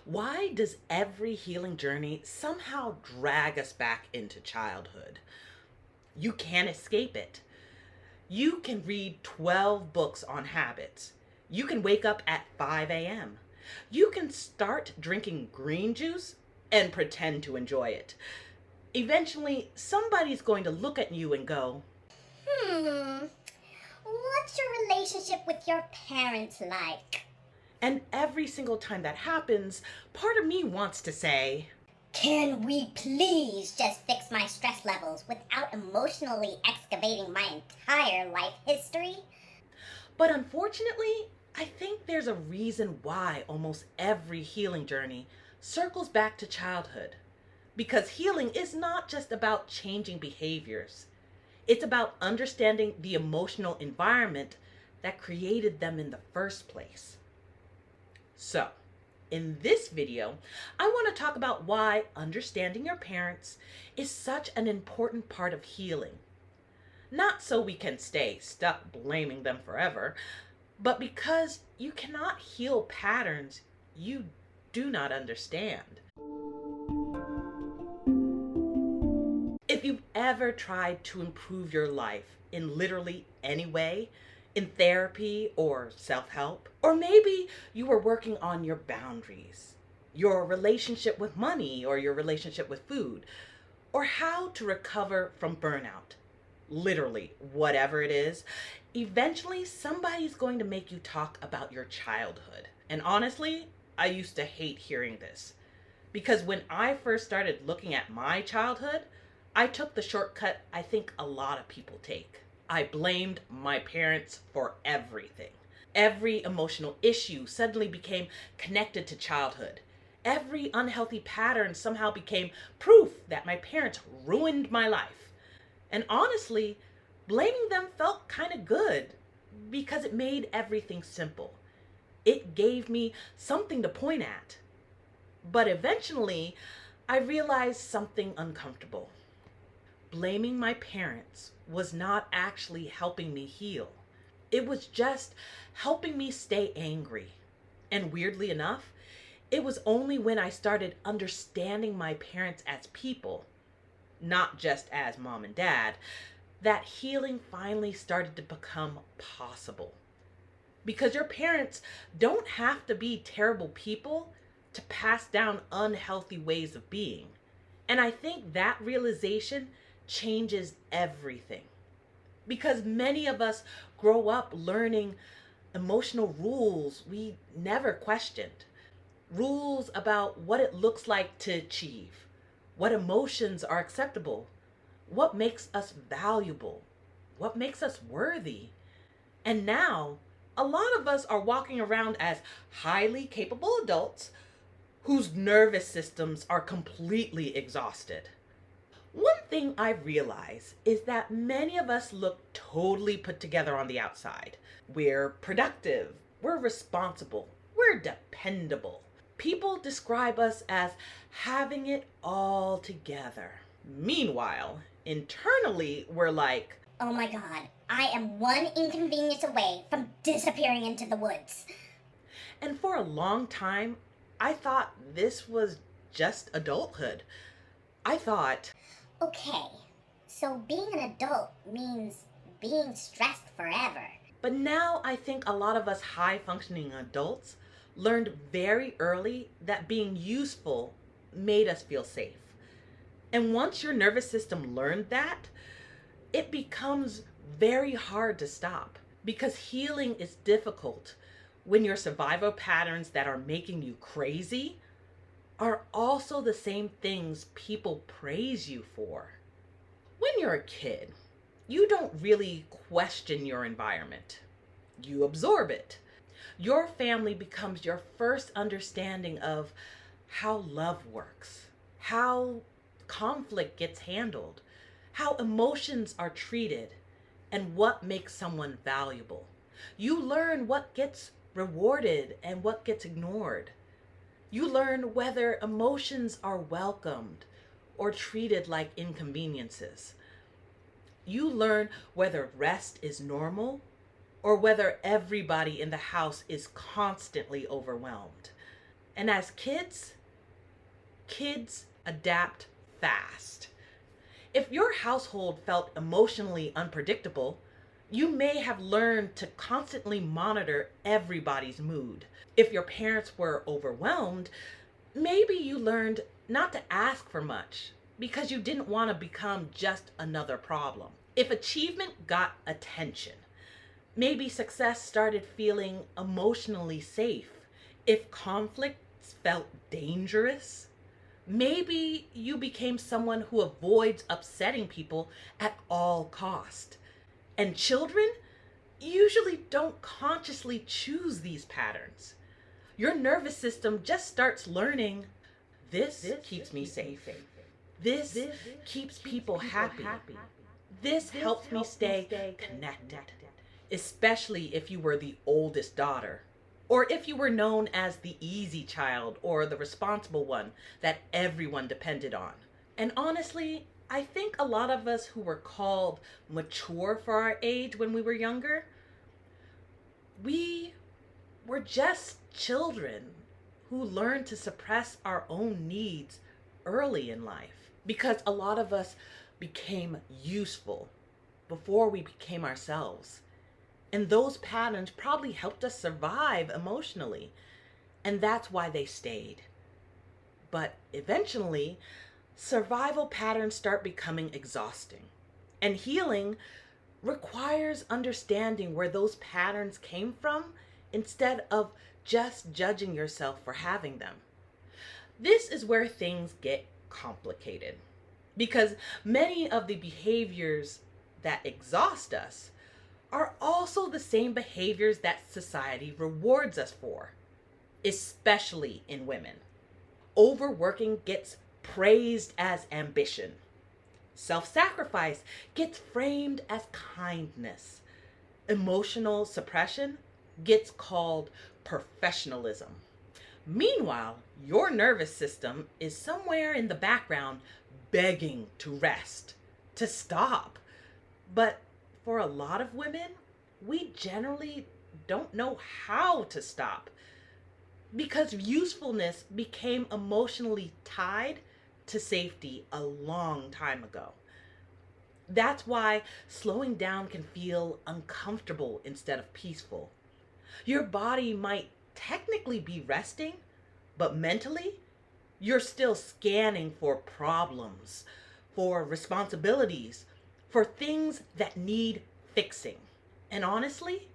Why does every healing journey somehow drag us back into childhood? You can't escape it. You can read 12 books on habits. You can wake up at 5 a.m. You can start drinking green juice and pretend to enjoy it. Eventually, somebody's going to look at you and go, What's your relationship with your parents like? and every single time that happens, part of me wants to say, Can we please just fix my stress levels without emotionally excavating my entire life history? but unfortunately, I think there's a reason why almost every healing journey circles back to childhood. Because healing is not just about changing behaviors, it's about understanding the emotional environment that created them in the first place. So, in this video, I want to talk about why understanding your parents is such an important part of healing. Not so we can stay stuck blaming them forever, but because you cannot heal patterns you do not understand. If you've ever tried to improve your life in literally any way, in therapy or self help, or maybe you were working on your boundaries, your relationship with money or your relationship with food, or how to recover from burnout, literally whatever it is, eventually somebody's going to make you talk about your childhood. And honestly, I used to hate hearing this because when I first started looking at my childhood, I took the shortcut I think a lot of people take. I blamed my parents for everything. Every emotional issue suddenly became connected to childhood. Every unhealthy pattern somehow became proof that my parents ruined my life. And honestly, blaming them felt kind of good because it made everything simple. It gave me something to point at. But eventually, I realized something uncomfortable. Blaming my parents was not actually helping me heal. It was just helping me stay angry. And weirdly enough, it was only when I started understanding my parents as people, not just as mom and dad, that healing finally started to become possible. Because your parents don't have to be terrible people to pass down unhealthy ways of being. And I think that realization changes everything. Because many of us grow up learning emotional rules we never questioned. Rules about what it looks like to achieve, what emotions are acceptable, what makes us valuable, what makes us worthy. And now, a lot of us are walking around as highly capable adults whose nervous systems are completely exhausted. One thing I realize is that many of us look totally put together on the outside. We're productive, we're responsible, we're dependable. People describe us as having it all together. Meanwhile, internally, we're like, Oh my god, I am one inconvenience away from disappearing into the woods. and for a long time, I thought this was just adulthood. I thought, Okay, so being an adult means being stressed forever. but now I think a lot of us high functioning adults learned very early that being useful made us feel safe. And once your nervous system learned that, it becomes very hard to stop because healing is difficult when your survival patterns that are making you crazy are also the same things people praise you for. When you're a kid, you don't really question your environment, you absorb it. Your family becomes your first understanding of how love works, how conflict gets handled, how emotions are treated, and what makes someone valuable. You learn what gets rewarded and what gets ignored. You learn whether emotions are welcomed or treated like inconveniences. You learn whether rest is normal or whether everybody in the house is constantly overwhelmed. And as kids adapt fast. If your household felt emotionally unpredictable, you may have learned to constantly monitor everybody's mood. If your parents were overwhelmed, maybe you learned not to ask for much because you didn't want to become just another problem. If achievement got attention, maybe success started feeling emotionally safe. If conflicts felt dangerous, maybe you became someone who avoids upsetting people at all cost. And children usually don't consciously choose these patterns. Your nervous system just starts learning, this keeps me safe. This keeps people happy. This helps me stay connected, especially if you were the oldest daughter, or if you were known as the easy child or the responsible one that everyone depended on. And honestly, I think a lot of us who were called mature for our age when we were younger, we were just children who learned to suppress our own needs early in life. Because a lot of us became useful before we became ourselves. And those patterns probably helped us survive emotionally. And that's why they stayed. But eventually, survival patterns start becoming exhausting. And healing requires understanding where those patterns came from instead of just judging yourself for having them. This is where things get complicated because many of the behaviors that exhaust us are also the same behaviors that society rewards us for, especially in women. Overworking gets praised as ambition. Self-sacrifice gets framed as kindness. Emotional suppression gets called professionalism. Meanwhile, your nervous system is somewhere in the background begging to rest, to stop. But for a lot of women, we generally don't know how to stop because usefulness became emotionally tied to safety a long time ago. That's why slowing down can feel uncomfortable instead of peaceful. Your body might technically be resting, but mentally, you're still scanning for problems, for responsibilities, for things that need fixing. And honestly,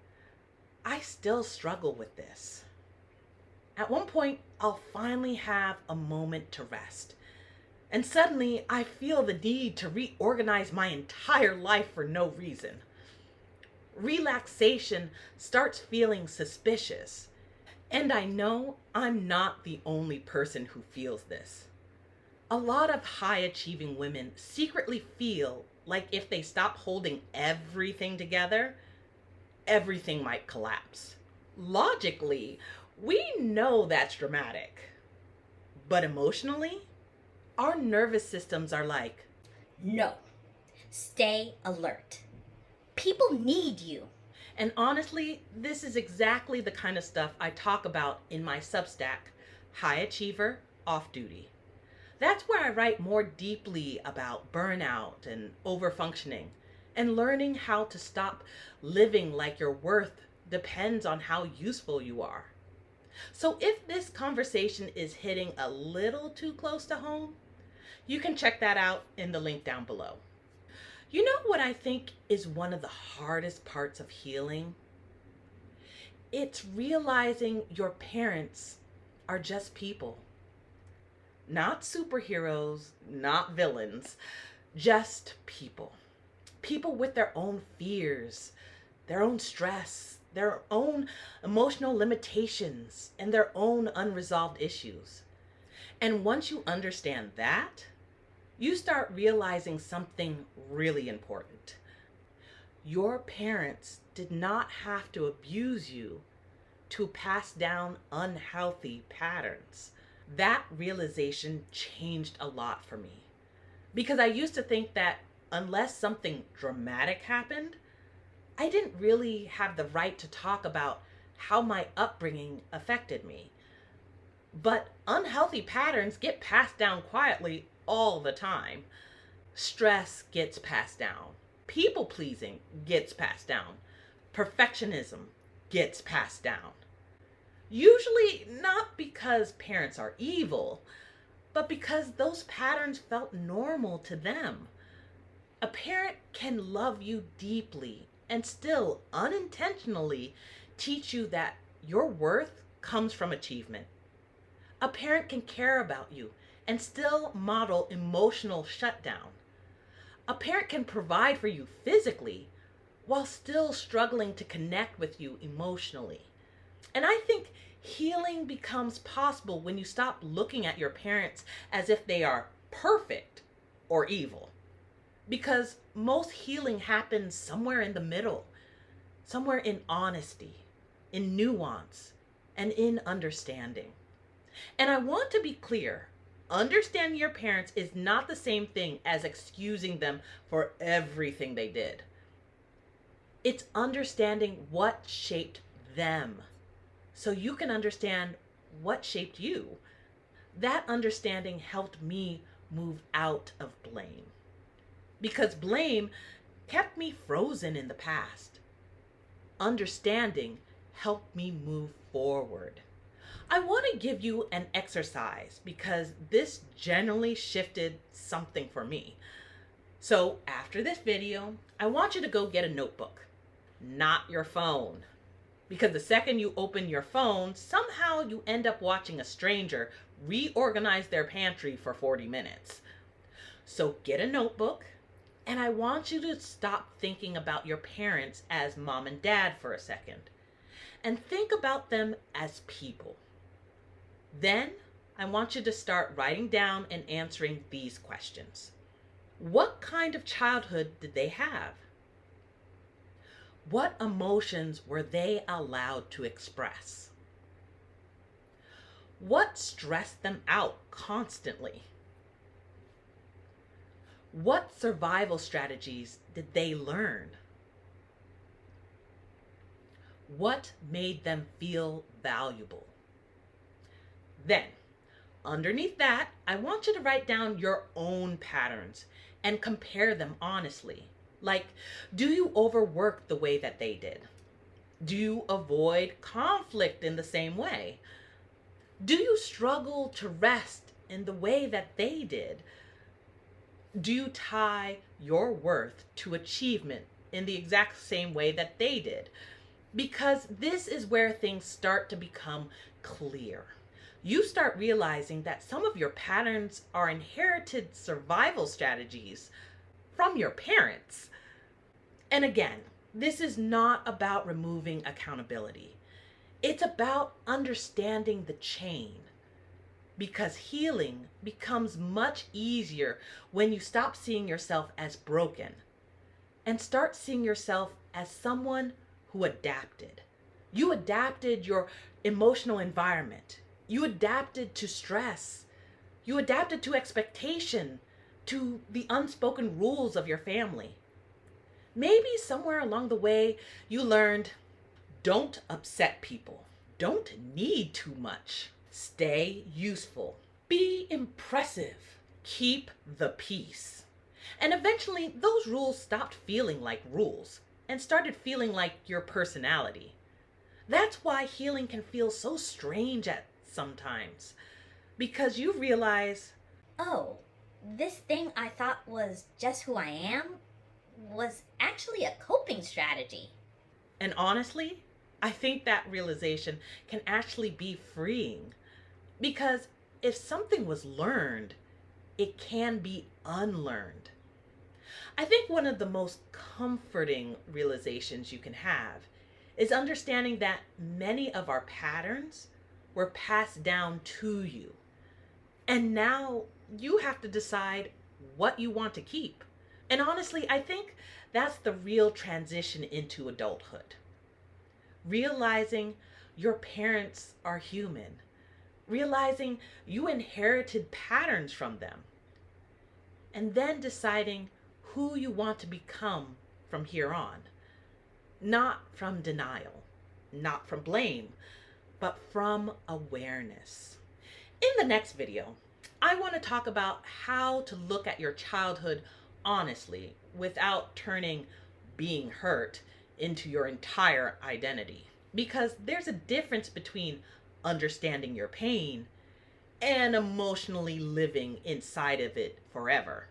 I still struggle with this. At one point, I'll finally have a moment to rest. And suddenly, I feel the need to reorganize my entire life for no reason. Relaxation starts feeling suspicious. And I know I'm not the only person who feels this. A lot of high-achieving women secretly feel like if they stop holding everything together, everything might collapse. Logically, we know that's dramatic. But emotionally, our nervous systems are like, No. Stay alert. People need you. and honestly, this is exactly the kind of stuff I talk about in my Substack, High Achiever Off Duty. That's where I write more deeply about burnout and overfunctioning and learning how to stop living like your worth depends on how useful you are. So if this conversation is hitting a little too close to home, you can check that out in the link down below. You know what I think is one of the hardest parts of healing? It's realizing your parents are just people. Not superheroes, not villains, just people. People with their own fears, their own stress, their own emotional limitations, and their own unresolved issues. And once you understand that, you start realizing something really important. Your parents did not have to abuse you to pass down unhealthy patterns. That realization changed a lot for me. Because I used to think that unless something dramatic happened, I didn't really have the right to talk about how my upbringing affected me. But unhealthy patterns get passed down quietly all the time. Stress gets passed down. People pleasing gets passed down. Perfectionism gets passed down. Usually not because parents are evil, but because those patterns felt normal to them. A parent can love you deeply and still unintentionally teach you that your worth comes from achievement. A parent can care about you and still model emotional shutdown. A parent can provide for you physically while still struggling to connect with you emotionally. And I think healing becomes possible when you stop looking at your parents as if they are perfect or evil. Because most healing happens somewhere in the middle, somewhere in honesty, in nuance, and in understanding. And I want to be clear, understanding your parents is not the same thing as excusing them for everything they did. It's understanding what shaped them so you can understand what shaped you. That understanding helped me move out of blame because blame kept me frozen in the past. Understanding helped me move forward. I want to give you an exercise because this generally shifted something for me. So after this video, I want you to go get a notebook, not your phone. Because the second you open your phone, somehow you end up watching a stranger reorganize their pantry for 40 minutes. So get a notebook, and I want you to stop thinking about your parents as mom and dad for a second, and think about them as people. Then I want you to start writing down and answering these questions. What kind of childhood did they have? What emotions were they allowed to express? What stressed them out constantly? What survival strategies did they learn? What made them feel valuable? Then, underneath that, I want you to write down your own patterns and compare them honestly. Like, do you overwork the way that they did? Do you avoid conflict in the same way? Do you struggle to rest in the way that they did? Do you tie your worth to achievement in the exact same way that they did? Because this is where things start to become clear. You start realizing that some of your patterns are inherited survival strategies from your parents. And again, this is not about removing accountability. It's about understanding the chain. Because healing becomes much easier when you stop seeing yourself as broken and start seeing yourself as someone who adapted. You adapted your emotional environment. You adapted to stress. You adapted to expectation, to the unspoken rules of your family. Maybe somewhere along the way you learned, don't upset people. Don't need too much. Stay useful. Be impressive. Keep the peace. And eventually those rules stopped feeling like rules and started feeling like your personality. That's why healing can feel so strange at sometimes. Because you realize, Oh, this thing I thought was just who I am was actually a coping strategy. and honestly, I think that realization can actually be freeing. Because if something was learned, it can be unlearned. I think one of the most comforting realizations you can have is understanding that many of our patterns were passed down to you. And now you have to decide what you want to keep. And honestly, I think that's the real transition into adulthood. Realizing your parents are human, realizing you inherited patterns from them, and then deciding who you want to become from here on. Not from denial, not from blame, but from awareness. the next video, I want to talk about how to look at your childhood honestly without turning being hurt into your entire identity. Because there's a difference between understanding your pain and emotionally living inside of it forever.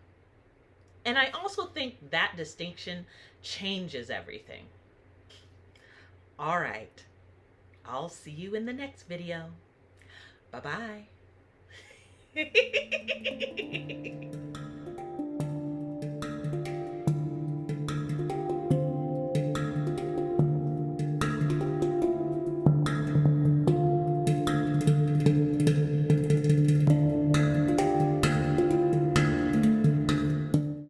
And I also think that distinction changes everything. All right, I'll see you in the next video. Bye-bye.